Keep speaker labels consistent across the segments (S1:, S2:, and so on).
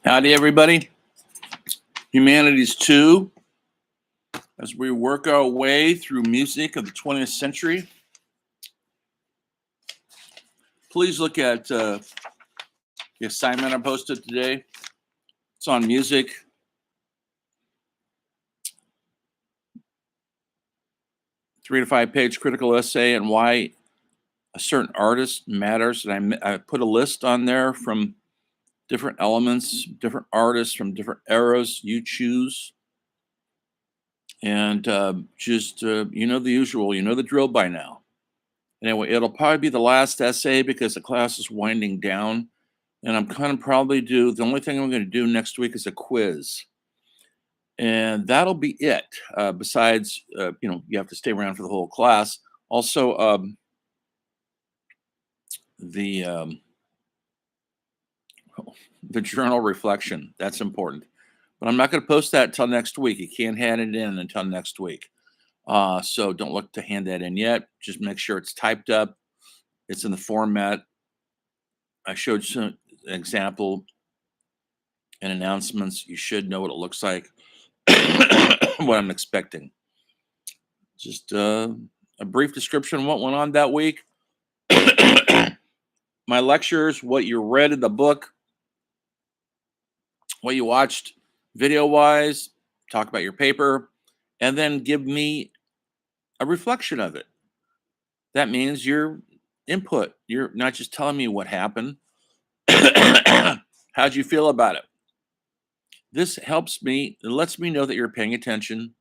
S1: Howdy, everybody. Humanities 2, as we work our way through music of the 20th century. Please look at the assignment I posted today. It's on music. Three to 5 page critical essay and why a certain artist matters. And I put a list on there from different elements, different artists from different eras. You choose. And you know the usual, you know the drill by now. Anyway, it'll probably be the last essay because the class is winding down. And I'm kind of probably the only thing I'm going to do next week is a quiz. And that'll be it. Besides, you have to stay around for the whole class. Also, the the journal reflection, that's important. But I'm not going to post that until next week. You can't hand it in until next week. So don't look to hand that in yet. Just make sure it's typed up. It's in the format. I showed some example and announcements. You should know what it looks like. What I'm expecting. Just a brief description of what went on that week. My lectures, what you read in the book, what you watched video wise, talk about your paper, and then give me a reflection of it. That means your input. You're not just telling me what happened. How'd you feel about it? This helps me, it lets me know that you're paying attention.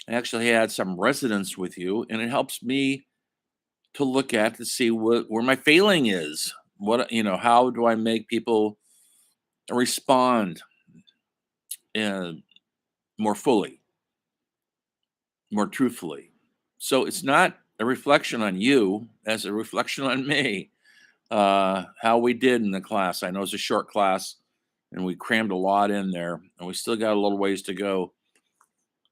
S1: I actually had some resonance with you, and it helps me to look at to see where my failing is. How do I make people respond uh, more fully, more truthfully? So it's not a reflection on you as a reflection on me. How we did in the class. I know it's a short class, and we crammed a lot in there, and we still got a little ways to go.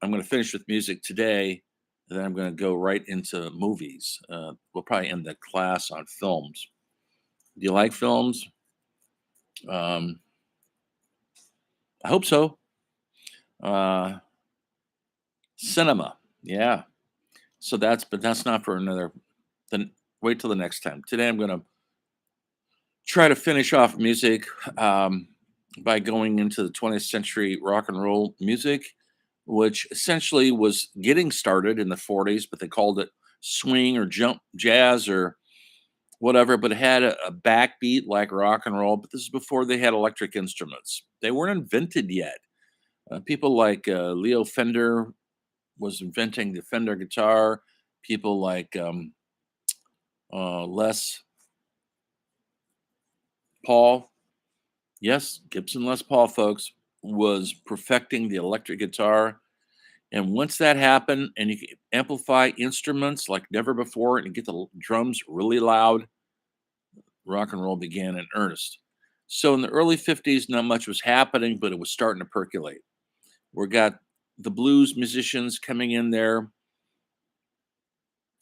S1: I'm going to finish with music today, and then I'm going to go right into movies. We'll probably end the class on films. Do you like films? Um, I hope so. Uh, Cinema, yeah. But that's not for another. Then wait till the next time. Today I'm going to try to finish off music by going into the 20th century rock and roll music, which essentially was getting started in the 40s, but they called it swing or jump jazz or whatever. But it had a backbeat like rock and roll. But this is before they had electric instruments. They weren't invented yet. People like Leo Fender was inventing the Fender guitar. People like Les Paul, yes, Gibson Les Paul, folks, was perfecting the electric guitar. And once that happened, and you can amplify instruments like never before, and get the drums really loud, rock and roll began in earnest. So in the early 50s, not much was happening, but it was starting to percolate. We got the blues musicians coming in there.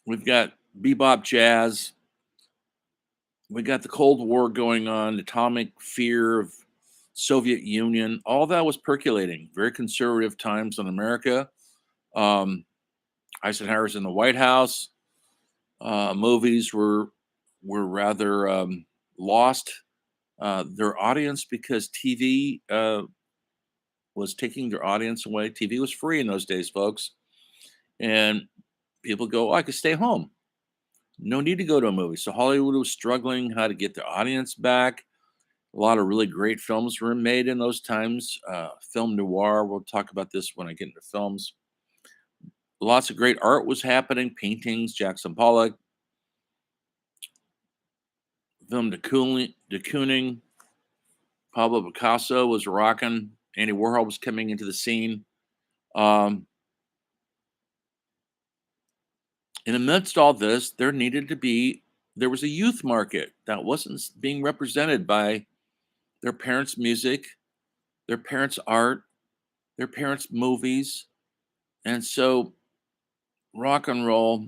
S1: We've got bebop jazz. We got the Cold War going on, atomic fear of Soviet Union. All that was percolating. Very conservative times in America. Um, Eisenhower's in the White House. Movies were rather lost their audience because TV was taking their audience away. TV was free in those days, folks, and people go, "Oh, I could stay home. No need to go to a movie." So Hollywood was struggling how to get their audience back. A lot of really great films were made in those times. Film noir. We'll talk about this when I get into films. Lots of great art was happening. Paintings, Jackson Pollock, film de Kooning, Pablo Picasso was rocking. Andy Warhol was coming into the scene. Um, and amidst all this, there was a youth market that wasn't being represented by their parents' music, their parents' art, their parents' movies. And so rock and roll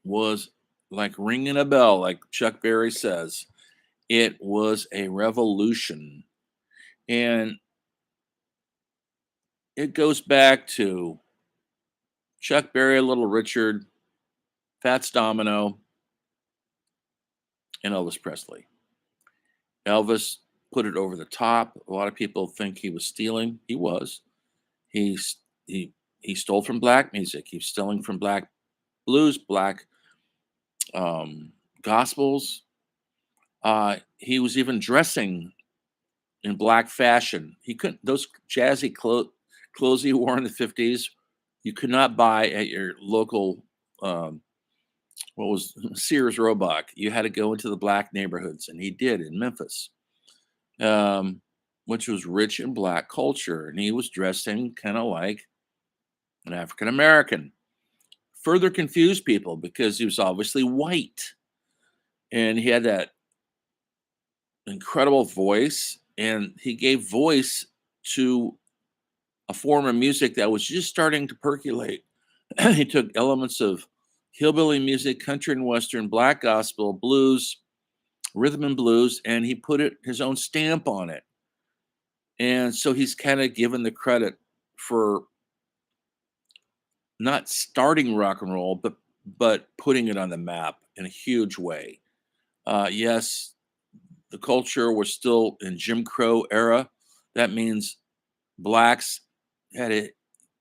S1: was like ringing a bell, like Chuck Berry says. It was a revolution. And it goes back to Chuck Berry, Little Richard, Fats Domino, and Elvis Presley. Elvis put it over the top. A lot of people think he was stealing. He was. He's he stole from black music. He was stealing from black blues, black um, gospels. He was even dressing in black fashion. He couldn't those jazzy clothes he wore in the 50s. You could not buy at your local um, what was Sears Roebuck. You had to go into the black neighborhoods, and he did in Memphis, um, which was rich in black culture, and he was dressing kind of like an African American. Further confused people because he was obviously white, and he had that incredible voice, and he gave voice to a form of music that was just starting to percolate. He took elements of hillbilly music, country and western, black gospel, blues, rhythm and blues, and he put his own stamp on it. And so he's kind of given the credit for not starting rock and roll, but putting it on the map in a huge way. Yes, the culture was still in Jim Crow era. That means blacks had to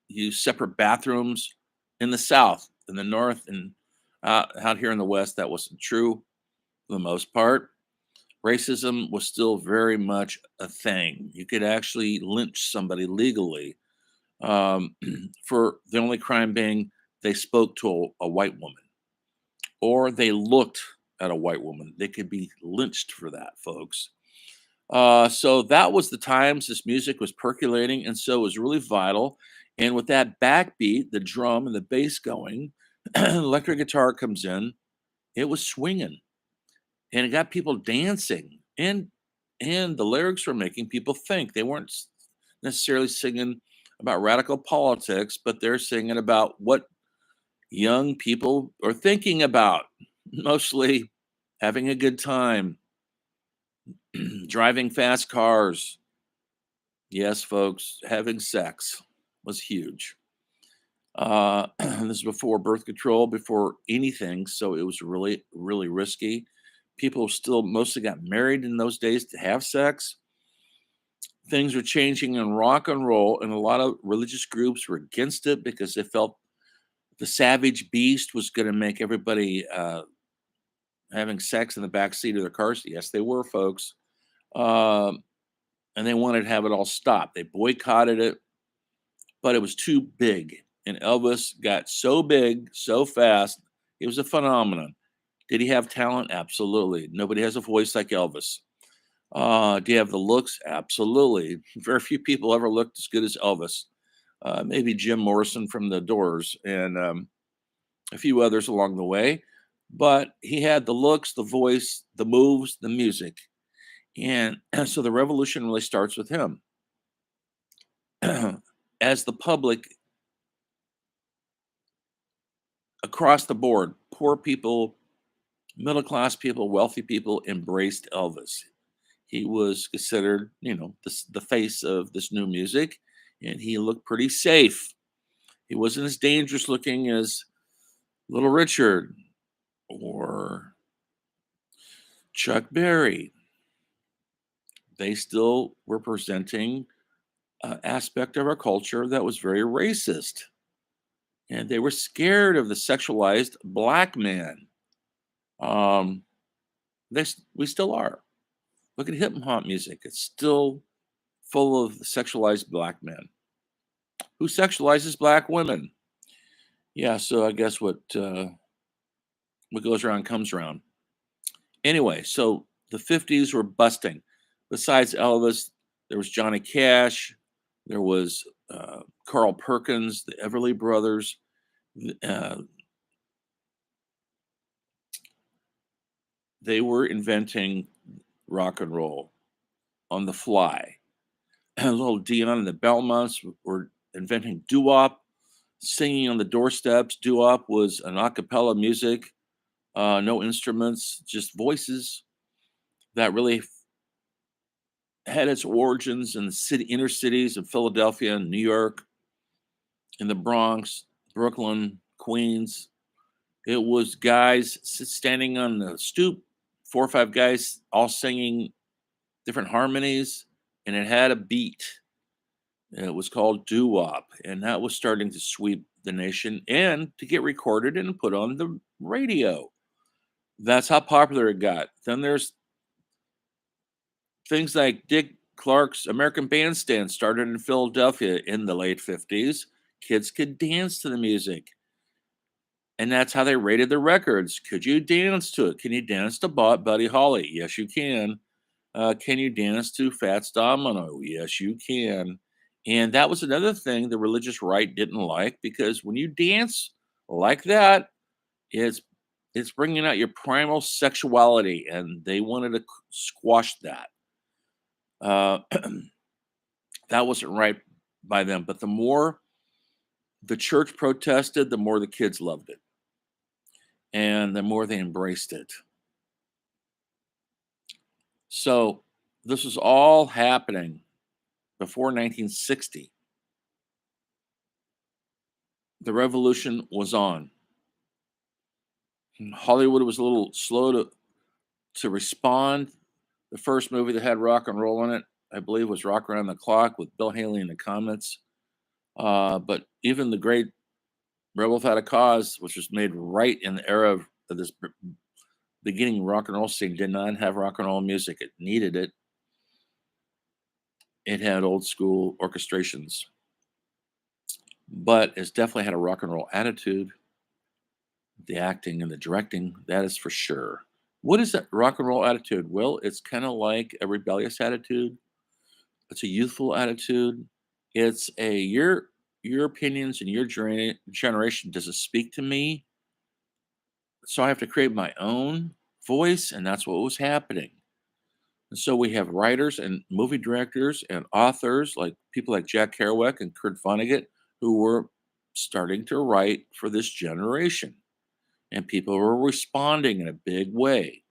S1: use separate bathrooms in the South, in the North, and out here in the West. That wasn't true for the most part. Racism was still very much a thing. You could actually lynch somebody legally um, for the only crime being they spoke to a white woman or they looked at a white woman. They could be lynched for that, folks. So that was the times this music was percolating, and so it was really vital. And with that backbeat, the drum and the bass going, electric guitar comes in. It was swinging, and it got people dancing. And the lyrics were making people think. They weren't necessarily singing about radical politics, but they're singing about what young people are thinking about, mostly having a good time, driving fast cars. Yes, folks, having sex was huge. This is before birth control, before anything, so it was really, really risky. People still mostly got married in those days to have sex. Things were changing in rock and roll, and a lot of religious groups were against it because they felt the savage beast was going to make everybody having sex in the back seat of their cars. Yes, they were, folks. Um, and they wanted to have it all stop. They boycotted it, but it was too big. And Elvis got so big so fast. It was a phenomenon. Did he have talent? Absolutely. Nobody has a voice like Elvis. Do you have the looks? Absolutely. Very few people ever looked as good as Elvis. Maybe Jim Morrison from the Doors and a few others along the way. But he had the looks, the voice, the moves, the music. And so the revolution really starts with him. As the public across the board, poor people, middle class people, wealthy people embraced Elvis. He was considered, the face of this new music, and he looked pretty safe. He wasn't as dangerous looking as Little Richard or Chuck Berry. They still were presenting an aspect of our culture that was very racist. And they were scared of the sexualized black man. Um, we still are. Look at hip hop music; it's still full of the sexualized black man who sexualizes black women. Yeah, so I guess what goes around comes around. Anyway, so the 50s were busting. Besides Elvis, there was Johnny Cash, there was Carl Perkins, the Everly Brothers. Uh, they were inventing rock and roll on the fly. Little Dion and the Belmonts were inventing doo-wop, singing on the doorsteps. Doo-wop was an a cappella music, no instruments, just voices that really had its origins in the inner cities of Philadelphia and New York, in the Bronx, Brooklyn, Queens. It was guys standing on the stoop, 4 or 5 guys all singing different harmonies, and it had a beat. And it was called doo wop, and that was starting to sweep the nation and to get recorded and put on the radio. That's how popular it got. Then there's things like Dick Clark's American Bandstand started in Philadelphia in the late 50s. Kids could dance to the music. And that's how they rated the records. Could you dance to it? Can you dance to Buddy Holly? Yes, you can. Can you dance to Fats Domino? Yes, you can. And that was another thing the religious right didn't like, because when you dance like that, it's it's bringing out your primal sexuality, and they wanted to squash that. Uh, that wasn't right by them. But the more the church protested, the more the kids loved it, and the more they embraced it. So this was all happening before 1960. The revolution was on. Hollywood was a little slow to respond. The first movie that had rock and roll in it, I believe, was Rock Around the Clock with Bill Haley in the comments. But even the great Rebel Without a Cause, which was made right in the era of this beginning rock and roll scene, did not have rock and roll music. It needed it. It had old school orchestrations, but it's definitely had a rock and roll attitude. The acting and the directing, that is for sure. What is that rock and roll attitude? Well, it's kind of like a rebellious attitude. It's a youthful attitude. It's a your opinions and your generation doesn't speak to me, so I have to create my own voice, and that's what was happening. And so we have writers and movie directors and authors, like people like Jack Kerouac and Kurt Vonnegut, who were starting to write for this generation, and people were responding in a big way.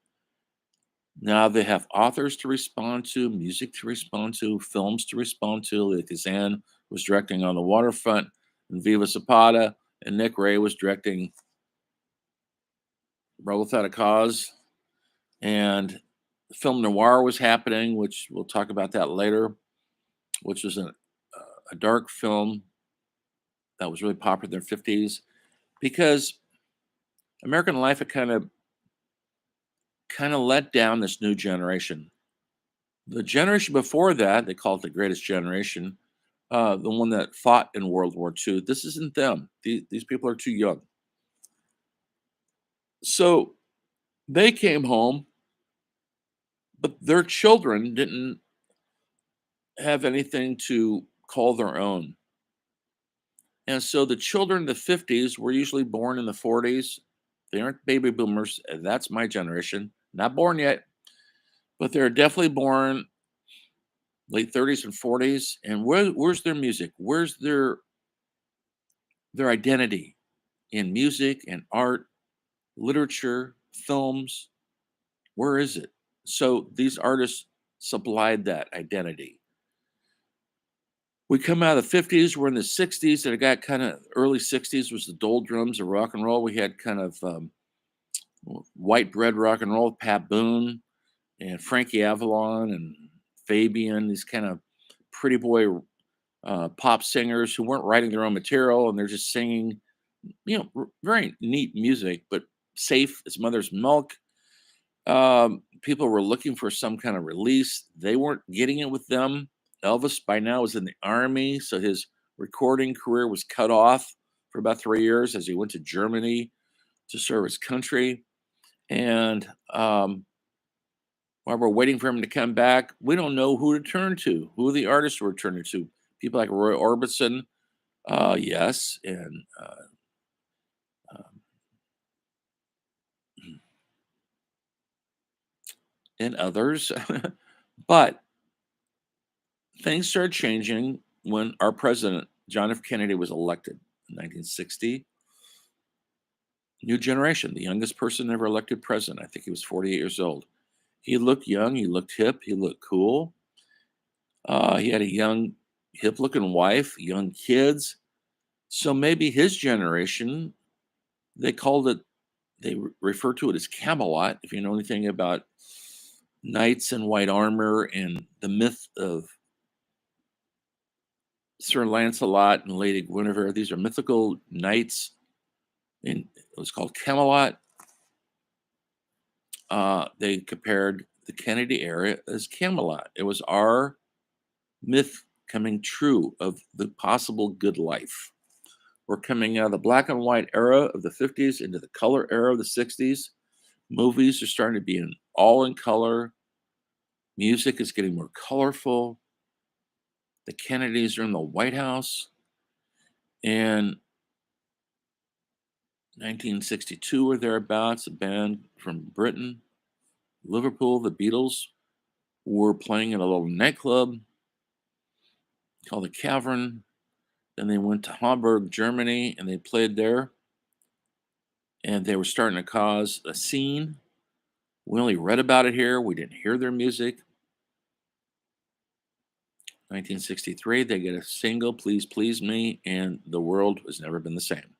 S1: Now they have authors to respond to, music to respond to, films to respond to. Like Kazan was directing On the Waterfront, and Viva Zapata, and Nick Ray was directing Rebel Without a Cause. And film noir was happening, which we'll talk about that later, which was a dark film that was really popular in the 50s, because American life had kind of let down this new generation. The generation before that, they call it the greatest generation, the one that fought in World War II. This isn't them. These people are too young. So they came home, but their children didn't have anything to call their own. And so the children in the 50s were usually born in the 40s. They aren't baby boomers. And that's my generation. Not born yet, but they're definitely born late 30s and 40s. And where's their music? Where's their identity in music and art, literature, films? Where is it? So these artists supplied that identity. We come out of the 50s, we're in the 60s, and it got kind of early 60s was the doldrums of rock and roll. We had kind of white bread rock and roll with Pat Boone and Frankie Avalon and Fabian, these kind of pretty boy pop singers who weren't writing their own material, and they're just singing, very neat music, but safe as mother's milk. People were looking for some kind of release. They weren't getting it with them. Elvis by now was in the army, so his recording career was cut off for about 3 years as he went to Germany to serve his country. And while we're waiting for him to come back, we don't know who to turn to, who the artists were turning to. People like Roy Orbison, yes, and um, and others. But things started changing when our president, John F. Kennedy, was elected in 1960. New generation, the youngest person ever elected president. I think he was 48 years old. He looked young, he looked hip, he looked cool. He had a young, hip-looking wife, young kids. So maybe his generation, they called it, they refer to it as Camelot. If you know anything about knights in white armor and the myth of Sir Lancelot and Lady Guinevere, these are mythical knights, and it was called Camelot. They compared the Kennedy era as Camelot. It was our myth coming true of the possible good life. We're coming out of the black and white era of the 50s into the color era of the 60s. Movies are starting to be all in color. Music is getting more colorful. The Kennedys are in the White House. And 1962 or thereabouts, a band from Britain, Liverpool, the Beatles, were playing in a little nightclub called the Cavern. Then they went to Hamburg, Germany, and they played there. And they were starting to cause a scene. We only read about it here. We didn't hear their music. 1963, they get a single, Please Please Me, and the world has never been the same.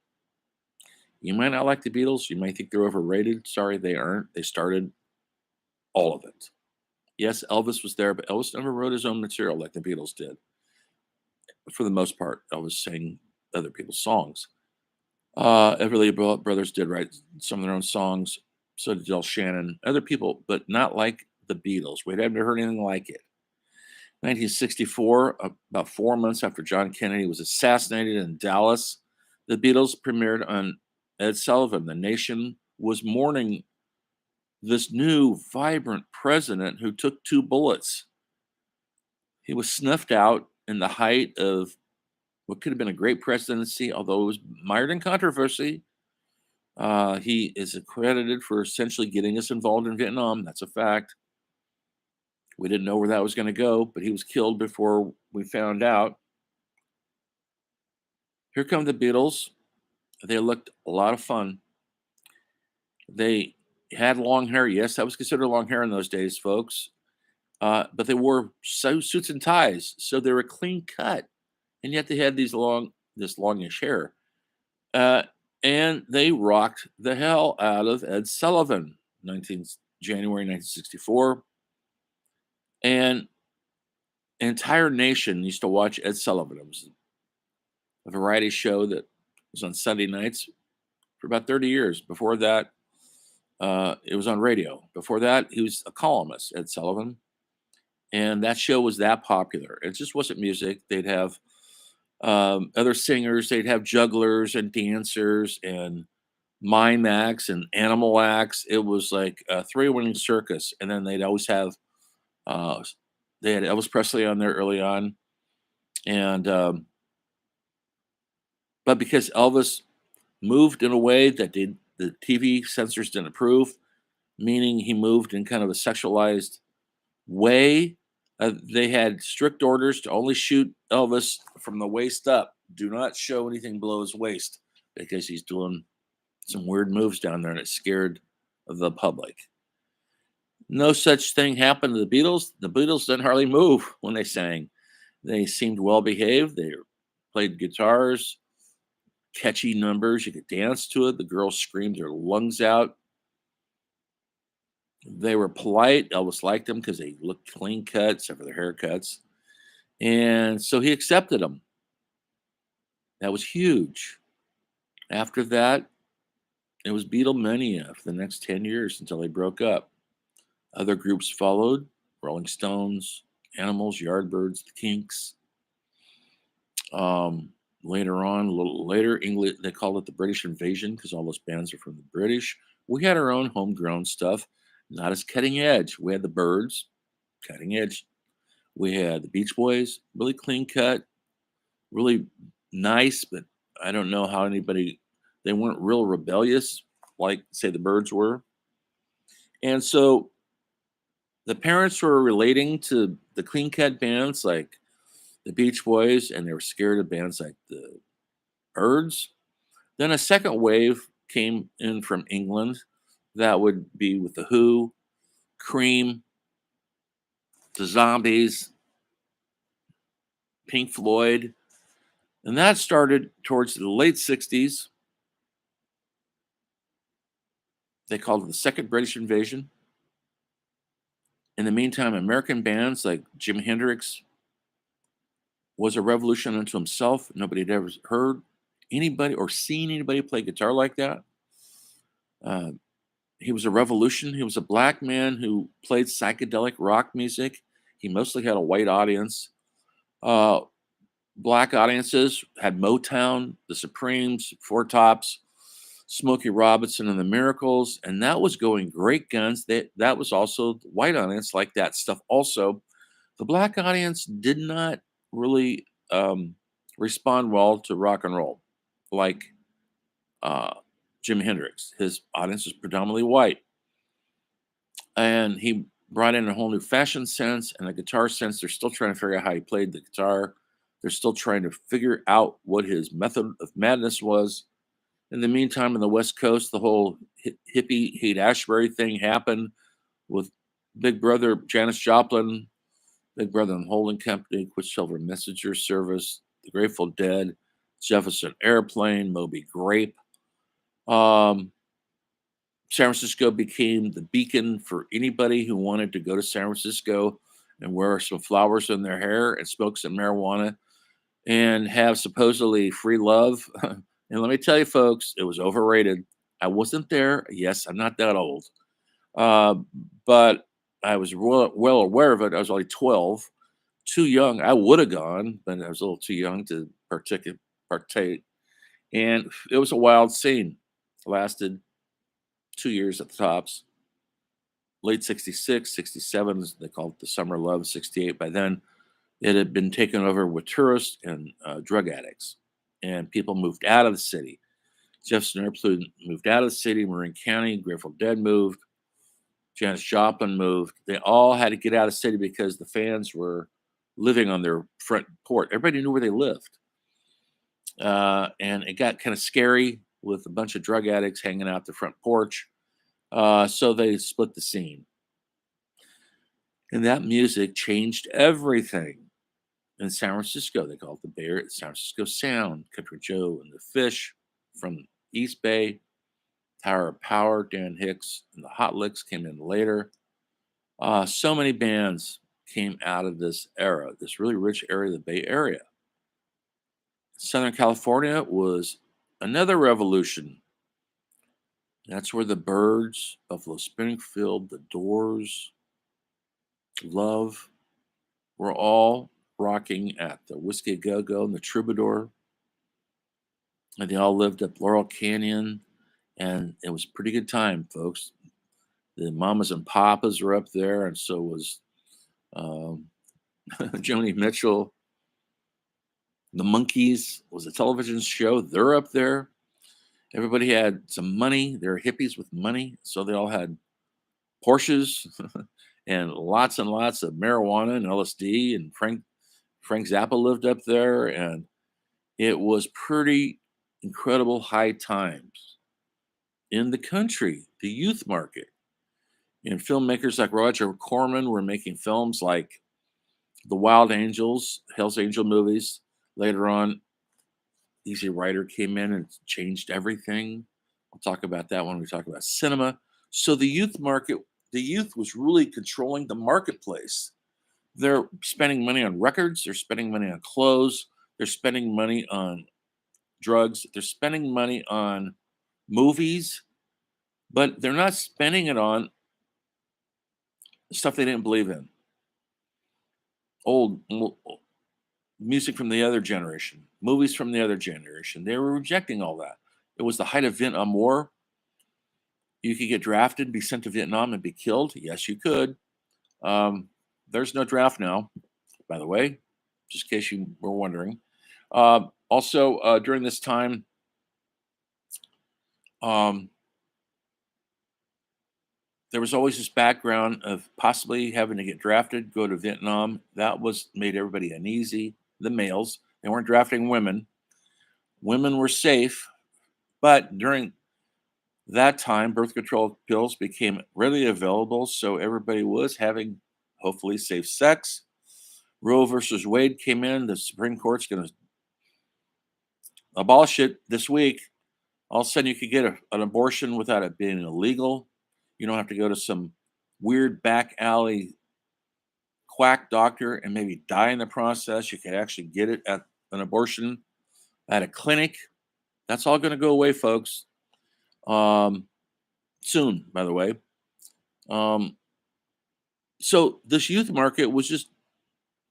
S1: You might not like the Beatles. You might think they're overrated. Sorry, they aren't. They started all of it. Yes, Elvis was there, but Elvis never wrote his own material like the Beatles did. For the most part, Elvis sang other people's songs. Everly Brothers did write some of their own songs. So did Del Shannon, other people, but not like the Beatles. We'd never heard anything like it. 1964, about 4 months after John Kennedy was assassinated in Dallas, the Beatles premiered on Ed Sullivan. The nation was mourning this new, vibrant president who took two bullets. He was snuffed out in the height of what could have been a great presidency, although it was mired in controversy. He is accredited for essentially getting us involved in Vietnam. That's a fact. We didn't know where that was going to go, but he was killed before we found out. Here come the Beatles. They looked a lot of fun. They had long hair. Yes, that was considered long hair in those days, folks. But they wore suits and ties, so they were clean cut, and yet they had this longish hair. Uh, and they rocked the hell out of Ed Sullivan, 19 January 1964, and an entire nation used to watch Ed Sullivan. It was a variety show that was on Sunday nights for about 30 years. Before that, it was on radio. Before that, he was a columnist, Ed Sullivan. And that show was that popular. It just wasn't music. They'd have other singers, they'd have jugglers and dancers and mime acts and animal acts. It was like a three-winning circus. And then they'd always have, uh, they had Elvis Presley on there early on. And, but because Elvis moved in a way that the TV censors didn't approve, meaning he moved in kind of a sexualized way. They had strict orders to only shoot Elvis from the waist up. Do not show anything below his waist because he's doing some weird moves down there and it scared the public. No such thing happened to the Beatles. The Beatles didn't hardly move when they sang. They seemed well behaved. They played guitars, catchy numbers. You could dance to it. The girls screamed their lungs out. They were polite. Elvis liked them because they looked clean cut, except for their haircuts. And so he accepted them. That was huge. After that, it was Beatlemania for the next 10 years until they broke up. Other groups followed: Rolling Stones, Animals, Yardbirds, the Kinks. Later on, a little later, England, they called it the British Invasion because all those bands are from the British. We had our own homegrown stuff, not as cutting edge. We had the Byrds, cutting edge. We had the Beach Boys, really clean cut, really nice, but I don't know how they weren't real rebellious like, say, the Byrds were. And so the parents were relating to the clean cut bands like the Beach Boys, and they were scared of bands like the Byrds. Then a second wave came in from England that would be with the Who, Cream, the Zombies, Pink Floyd. And that started towards the late 60s. They called it the Second British Invasion. In the meantime, American bands like Jimi Hendrix was a revolution unto himself. Nobody had ever heard anybody or seen anybody play guitar like that. Uh, he was a revolution. He was a black man who played psychedelic rock music. He mostly had a white audience. Uh, Black audiences had Motown, the Supremes, Four Tops, Smokey Robinson, and the Miracles, and that was going great guns. That was also the white audience like that stuff. Also, the black audience did not really respond well to rock and roll, like uh, Jimi Hendrix. His audience was predominantly white, and he brought in a whole new fashion sense and a guitar sense. They're still trying to figure out how he played the guitar. They're still trying to figure out what his method of madness was. In the meantime, on the West Coast, the whole hippie Haight Ashbury thing happened with Big Brother, Janis Joplin, Big Brother and Holding Company, Quicksilver Messenger Service, The Grateful Dead, Jefferson Airplane, Moby Grape. Um, San Francisco became the beacon for anybody who wanted to go to San Francisco and wear some flowers in their hair and smoke some marijuana and have supposedly free love. And let me tell you, folks, it was overrated. I wasn't there. Yes, I'm not that old, uh, but I was well aware of it. I was only 12, too young. I would have gone, but I was a little too young to partake. And it was a wild scene. Lasted 2 years at the tops. Late 66, 67, they called it the Summer Love, 68. By then, it had been taken over with tourists and drug addicts, and people moved out of the city. Jefferson Airplane moved out of the city, Marin County, Grateful Dead moved, Janis Joplin moved. They all had to get out of the city because the fans were living on their front porch. Everybody knew where they lived. And it got kind of scary with a bunch of drug addicts hanging out the front porch. So they split the scene. And that music changed everything in San Francisco. They called it the Bay Area, San Francisco Sound, Country Joe and the Fish from East Bay, Tower of Power, Dan Hicks, and the Hot Licks came in later. So many bands came out of this era, this really rich area of the Bay Area. Southern California was another revolution. That's where the Byrds, Buffalo Springfield, the Doors, Love were all rocking at the Whiskey Go Go and the Troubadour. And they all lived up Laurel Canyon. And it was a pretty good time, folks. The Mamas and Papas were up there, and so was um, Joni Mitchell. The Monkees was a television show. They're up there. Everybody had some money. They're hippies with money. So they all had Porsches and lots of marijuana and LSD. And Frank Zappa lived up there. And it was pretty incredible high times in the country, the youth market. And filmmakers like Roger Corman were making films like The Wild Angels, Hell's Angel movies. Later on, Easy Rider came in and changed everything. We'll talk about that when we talk about cinema. So the youth market, the youth was really controlling the marketplace. They're spending money on records, they're spending money on clothes, they're spending money on drugs, they're spending money on movies, but they're not spending it on stuff they didn't believe in. Old music from the other generation, movies from the other generation. They were rejecting all that. It was the height of Vietnam War. You could get drafted, be sent to Vietnam, and be killed. Yes, you could. There's no draft now, by the way, just in case you were wondering. Also, during this time, um, there was always this background of possibly having to get drafted, go to Vietnam. That was made everybody uneasy. The males, they weren't drafting women. Women were safe, but during that time, birth control pills became readily available, so everybody was having hopefully safe sex. Roe versus Wade came in. The Supreme Court's going to abolish it this week. All of a sudden, you could get an abortion without it being illegal. You don't have to go to some weird back alley quack doctor and maybe die in the process. You could actually get it at an abortion at a clinic. That's all going to go away, folks. Um, Soon, by the way. Um, so this youth market was just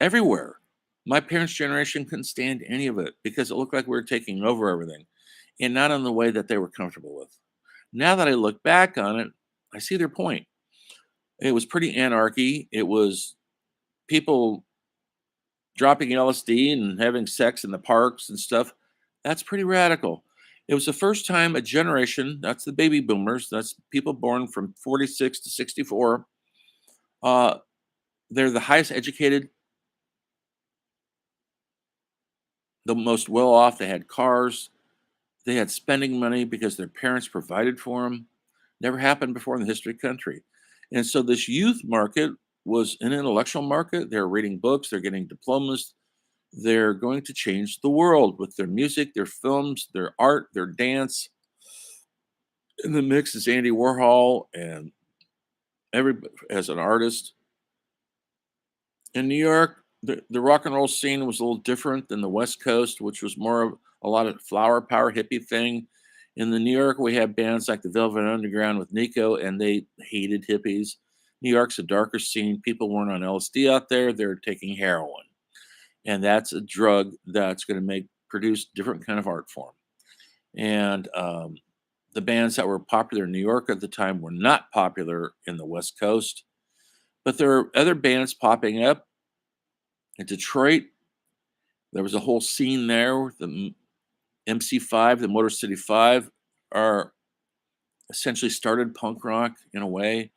S1: everywhere. My parents' generation couldn't stand any of it because it looked like we were taking over everything and not in the way that they were comfortable with. Now that I look back on it, I see their point. It was pretty anarchy. It was people dropping LSD and having sex in the parks and stuff. That's pretty radical. It was the first time a generation, that's the baby boomers, that's people born from 46 to 64, uh, they're the highest educated, the most well off. They had cars, they had spending money because their parents provided for them. Never happened before in the history of the country. And so this youth market was an intellectual market. They're reading books, they're getting diplomas, they're going to change the world with their music, their films, their art, their dance. In the mix is Andy Warhol and every as an artist. In New York, the rock and roll scene was a little different than the West Coast, which was more of a lot of flower power hippie thing. In the New York, we had bands like the Velvet Underground with Nico, and they hated hippies. New York's a darker scene. People weren't on LSD out there; they're taking heroin, and that's a drug that's going to make produce different kind of art form. And the bands that were popular in New York at the time were not popular in the West Coast. But there are other bands popping up in Detroit. There was a whole scene there. The MC5, the Motor City Five, are essentially started punk rock in a way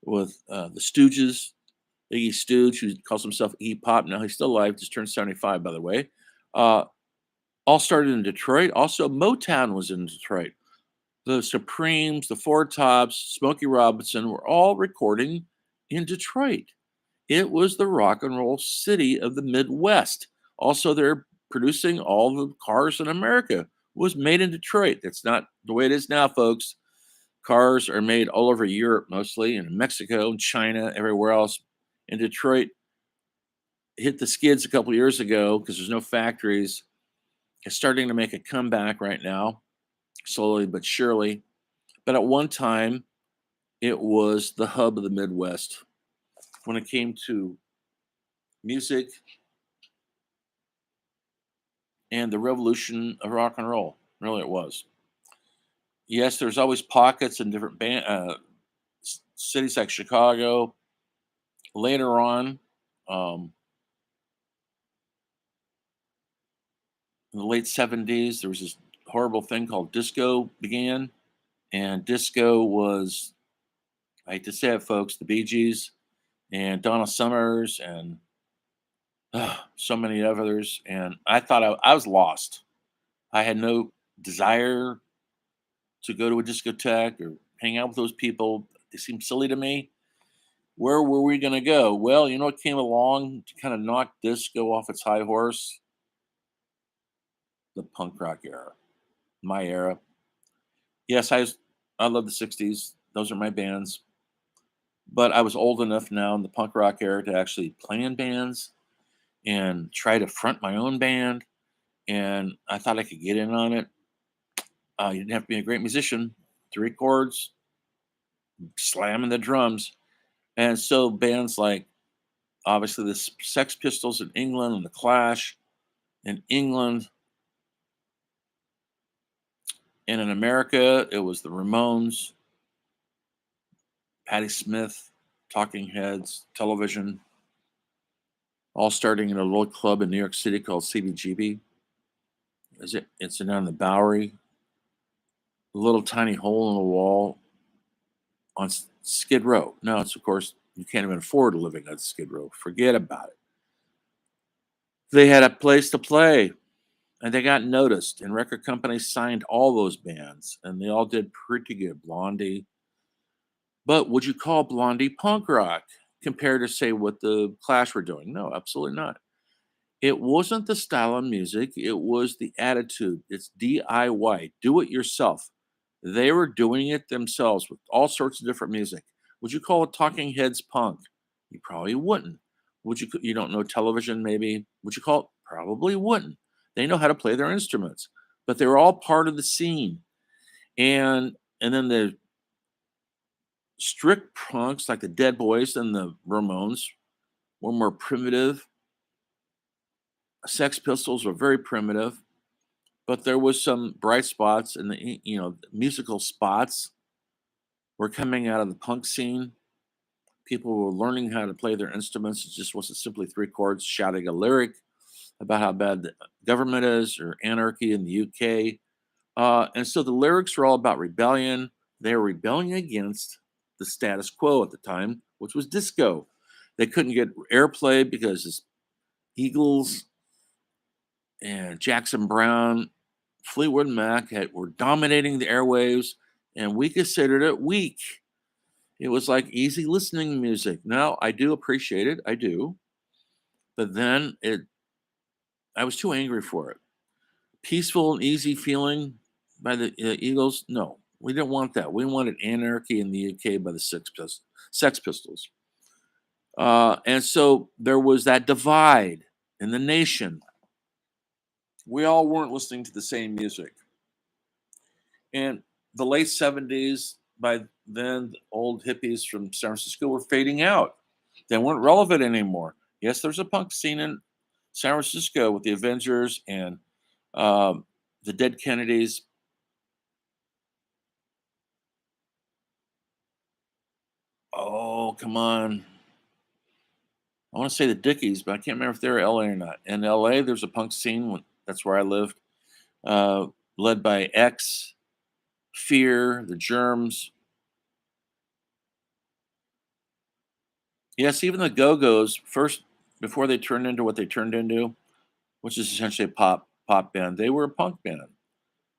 S1: with the Stooges. Iggy Stooge, who calls himself Iggy Pop now, he's still alive, just turned 75, by the way. Uh, all started in Detroit. Also, Motown was in Detroit. The Supremes, the Four Tops, Smokey Robinson were all recording in Detroit. It was the rock and roll city of the Midwest. Also, they're producing all the cars in America was made in Detroit. That's not the way it is now, folks. Cars are made all over Europe, mostly in Mexico and China, everywhere else. And Detroit hit the skids a couple years ago because there's no factories. It's starting to make a comeback right now, slowly but surely. But at one time, it was the hub of the Midwest when it came to music and the revolution of rock and roll. Really, it was. Yes, there's always pockets in different cities like Chicago. Later on, um, in the late 70s, there was this horrible thing called disco began. And disco was, I hate to say it, folks, the Bee Gees and Donna Summers and so many others. And I thought I was lost. I had no desire to go to a discotheque or hang out with those people. They seemed silly to me. Where were we going to go? Well, you know what came along to kind of knock disco off its high horse? The punk rock era, my era. Yes, I love the 60s. Those are my bands. But I was old enough now in the punk rock era to actually play in bands and try to front my own band. And I thought I could get in on it. You didn't have to be a great musician, three chords, slamming the drums. And so bands like obviously the Sex Pistols in England and the Clash in England, and in America it was the Ramones, Patti Smith, Talking Heads, Television, all starting in a little club in New York City called CBGB. It's down in the Bowery, a little tiny hole in the wall on Skid Row. Now it's of course you can't even afford living on Skid Row. Forget about it. They had a place to play and they got noticed, and record companies signed all those bands, and they all did pretty good. Blondie, but would you call Blondie punk rock? compared to, say, what the Clash were doing. No, absolutely not. It wasn't the style of music, it was the attitude. It's DIY, do it yourself. They were doing it themselves with all sorts of different music. Would you call it Talking Heads punk? You probably wouldn't. You don't know television maybe? Would you call it? Probably wouldn't. They know how to play their instruments, but they were all part of the scene. And then the strict punks like the Dead Boys and the Ramones were more primitive. Sex Pistols were very primitive. But there was some bright spots and musical spots were coming out of the punk scene. People were learning how to play their instruments. It just wasn't simply three chords shouting a lyric about how bad the government is or anarchy in the UK. And so the lyrics were all about rebellion. They were rebelling against the status quo at the time, which was disco. They couldn't get airplay because it's Eagles and Jackson Brown, Fleetwood Mac were dominating the airwaves, and we considered it weak. It was like easy listening music. Now I do appreciate it, I do, but then I was too angry for it. Peaceful and easy feeling by the Eagles. No, we didn't want that. We wanted anarchy in the UK by the Sex Pistols. And so there was that divide in the nation. We all weren't listening to the same music. And the late 70s, by then, the old hippies from San Francisco were fading out. They weren't relevant anymore. Yes, there's a punk scene in San Francisco with the Avengers and the Dead Kennedys. Oh, come on. I want to say the Dickies, but I can't remember if they're LA or not. In LA, there's a punk scene. That's where I lived, uh, led by X, Fear, the Germs. Yes, even the Go Go's first before they turned into what they turned into, which is essentially a pop band. They were a punk band,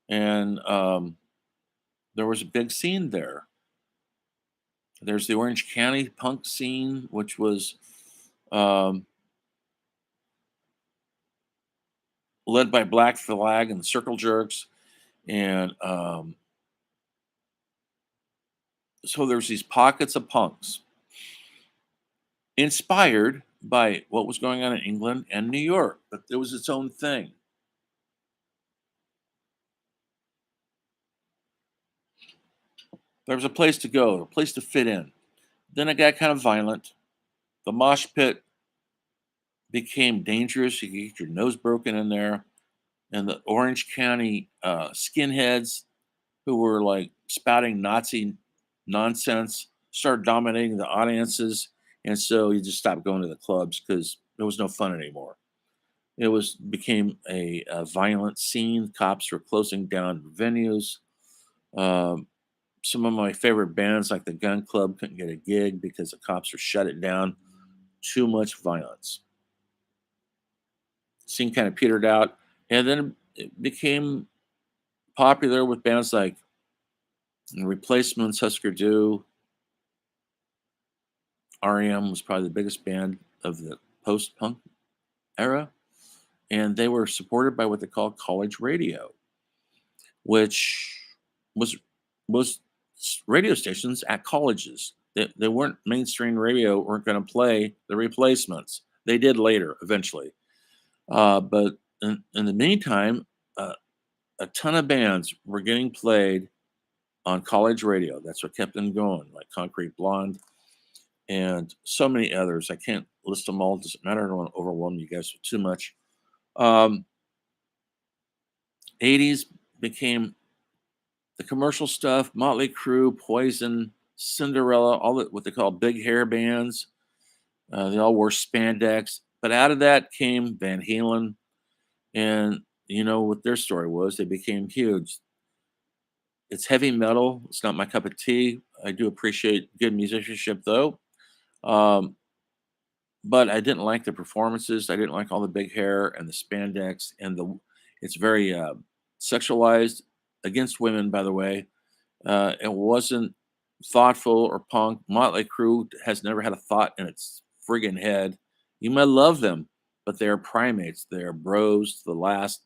S1: and there was a big scene there. There's the Orange County punk scene, which was um, led by Black Flag and the Circle Jerks, and so there's these pockets of punks inspired by what was going on in England and New York, but it was its own thing. There was a place to go, a place to fit in. Then it got kind of violent. The mosh pit became dangerous. You could get your nose broken in there. And the Orange County skinheads who were like spouting Nazi nonsense started dominating the audiences. And so you just stopped going to the clubs because there was no fun anymore. It was became a violent scene. Cops were closing down venues. Um, some of my favorite bands, like the Gun Club, couldn't get a gig because the cops were shut it down. Too much violence. Scene kind of petered out, and then it became popular with bands like The Replacements, Husker Du. REM was probably the biggest band of the post-punk era, and they were supported by what they call college radio, which was was radio stations at colleges. They weren't mainstream radio. Weren't going to play The Replacements. They did later, eventually. But in the meantime, uh, a ton of bands were getting played on college radio. That's what kept them going, like Concrete Blonde and so many others. I can't list them all. Doesn't matter. I don't want to overwhelm you guys with too much. Um, 80s became the commercial stuff, Motley Crue, Poison, Cinderella, all that what they call big hair bands. They all wore spandex. But out of that came Van Halen. And you know what their story was. They became huge. It's heavy metal. It's not my cup of tea. I do appreciate good musicianship, though. Um, but I didn't like the performances. I didn't like all the big hair and the spandex and the. It's very sexualized against women, by the way. It wasn't. thoughtful or punk. Motley Crue has never had a thought in its friggin' head. You might love them, but they are primates. They are bros to the last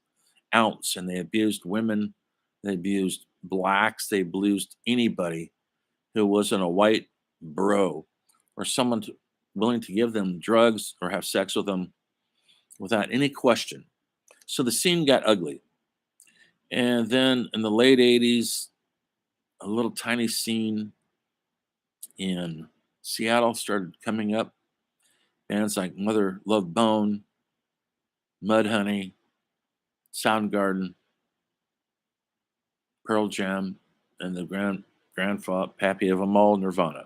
S1: ounce, and they abused women. They abused blacks. They abused anybody who wasn't a white bro or someone willing to give them drugs or have sex with them without any question. So the scene got ugly. And then in the late 80s, a little tiny scene in Seattle started coming up. Bands like Mother Love Bone, Mudhoney, Soundgarden, Pearl Jam, and the grandfather pappy of them all, Nirvana.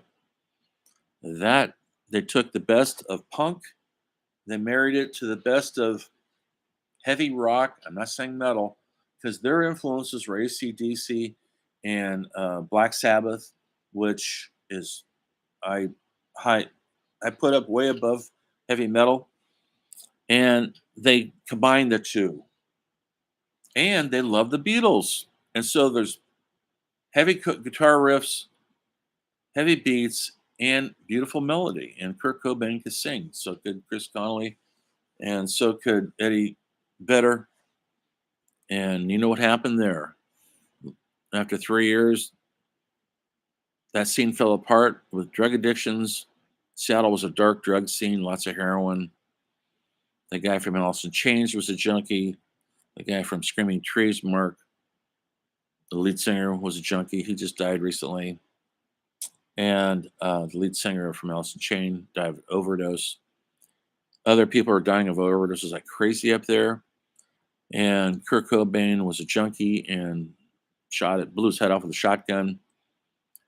S1: That they took the best of punk, they married it to the best of heavy rock. I'm not saying metal, because their influences were AC/DC and Black Sabbath, which is I high I put up way above heavy metal, and they combined the two. And they love the Beatles, and so there's heavy guitar riffs, heavy beats, and beautiful melody. And Kurt Cobain could sing, so could Chris Connolly, and so could Eddie Vedder. And you know what happened there? After 3 years, that scene fell apart with drug addictions. Seattle was a dark drug scene, lots of heroin. The guy from Alice in Chains was a junkie. The guy from Screaming Trees, Mark, the lead singer, was a junkie. He just died recently. And the lead singer from Alice in Chains died of overdose. Other people are dying of overdoses like crazy up there. And Kurt Cobain was a junkie and blew his head off with a shotgun.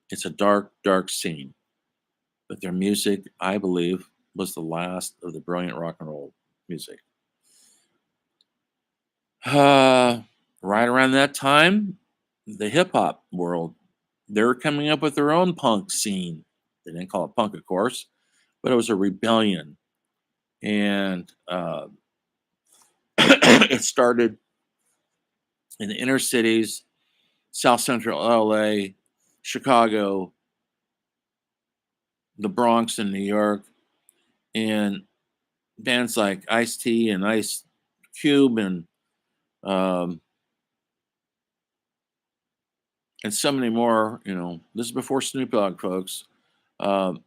S1: It's a dark, dark scene. But their music, I believe, was the last of the brilliant rock and roll music. Right around that time, the hip hop world, they were coming up with their own punk scene. They didn't call it punk, of course, but it was a rebellion. And it started in the inner cities, South Central LA, Chicago, the Bronx in New York, and bands like Ice T and Ice Cube um, and so many more. This is before Snoop Dogg, folks. Um,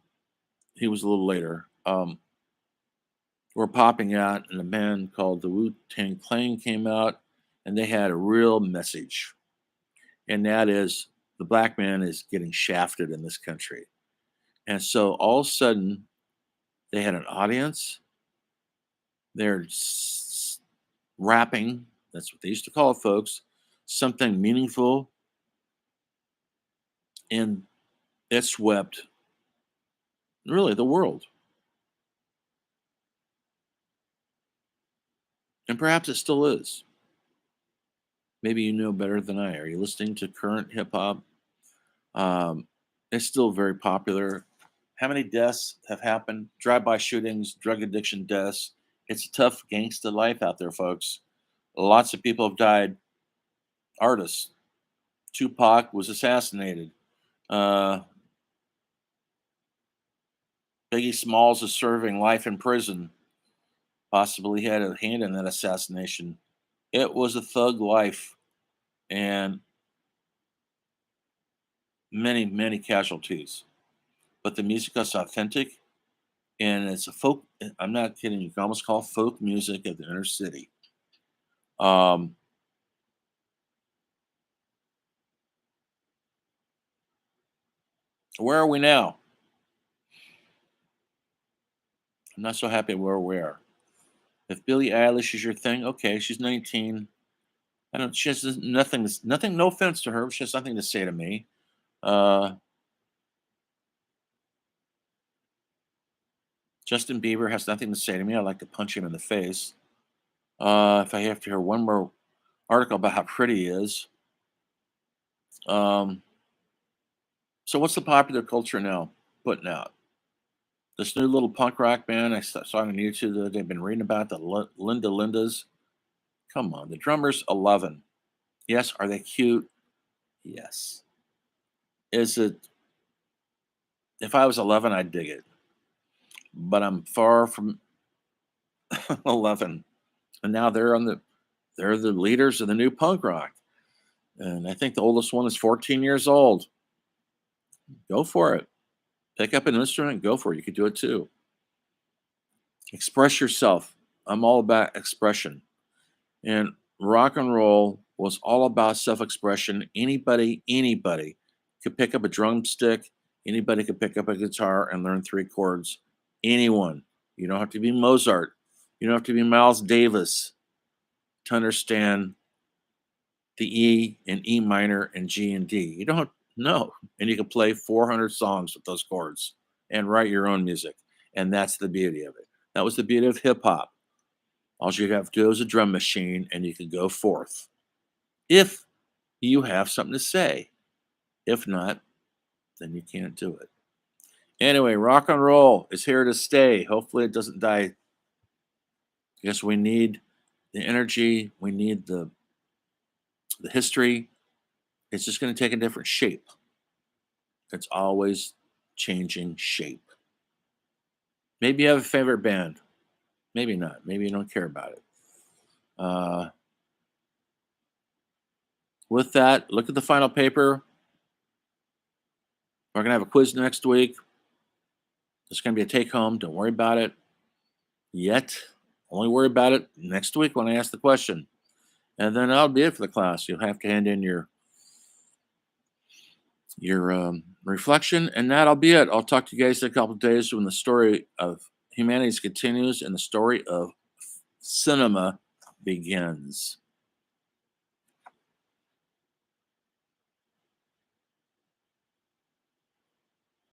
S1: he was a little later. Were popping out, and a band called the Wu Tang Clan came out, and they had a real message, and that is the black man is getting shafted in this country. And so all of a sudden, they had an audience. They're rapping. That's what they used to call it, folks. Something meaningful, and it swept really the world. And perhaps it still is. Maybe you know better than I. Are you listening to current hip hop? Um, it's still very popular. How many deaths have happened? Drive-by shootings, drug addiction deaths. It's a tough gangsta life out there, folks. Lots of people have died. Artists. Tupac was assassinated. Uh, Biggie Smalls is serving life in prison. Possibly had a hand in that assassination. It was a thug life, and many, many casualties. But the music is authentic, and it's a folk. I'm not kidding. You can almost call folk music of the inner city. Um, where are we now? I'm not so happy where we are. If Billie Eilish is your thing, okay, she's 19. I don't. She has nothing. Nothing. No offense to her. She has nothing to say to me. Uh, Justin Bieber has nothing to say to me. I like to punch him in the face. If I have to hear one more article about how pretty he is. Um, so what's the popular culture now putting out? This new little punk rock band saw on YouTube that they've been reading about, the Linda Lindas. Come on, the drummer's 11. Yes, are they cute? Yes. Is it? If I was 11, I'd dig it, but I'm far from 11, and now they're the leaders of the new punk rock, and I think the oldest one is 14 years old. Go for it. Pick up an instrument, go for it. You could do it too. Express yourself. I'm all about expression. And rock and roll was all about self-expression. Anybody could pick up a drumstick. Anybody could pick up a guitar and learn three chords. Anyone. You don't have to be Mozart. You don't have to be Miles Davis to understand the E and E minor and G and D. You don't know. And you can play 400 songs with those chords and write your own music. And that's the beauty of it. That was the beauty of hip hop. All you have to do is a drum machine and you can go forth. If you have something to say. If not, then you can't do it. Anyway, rock and roll is here to stay. Hopefully it doesn't die. Yes, we need the energy, we need the history. It's just going to take a different shape. It's always changing shape. Maybe you have a favorite band. Maybe not. Maybe you don't care about it. Uh, with that, look at the final paper. We're going to have a quiz next week. It's going to be a take home. Don't worry about it yet. Only worry about it next week when I ask the question. And then that'll be it for the class. You'll have to hand in your reflection, and that'll be it. I'll talk to you guys in a couple of days when the story of humanities continues and the story of cinema begins.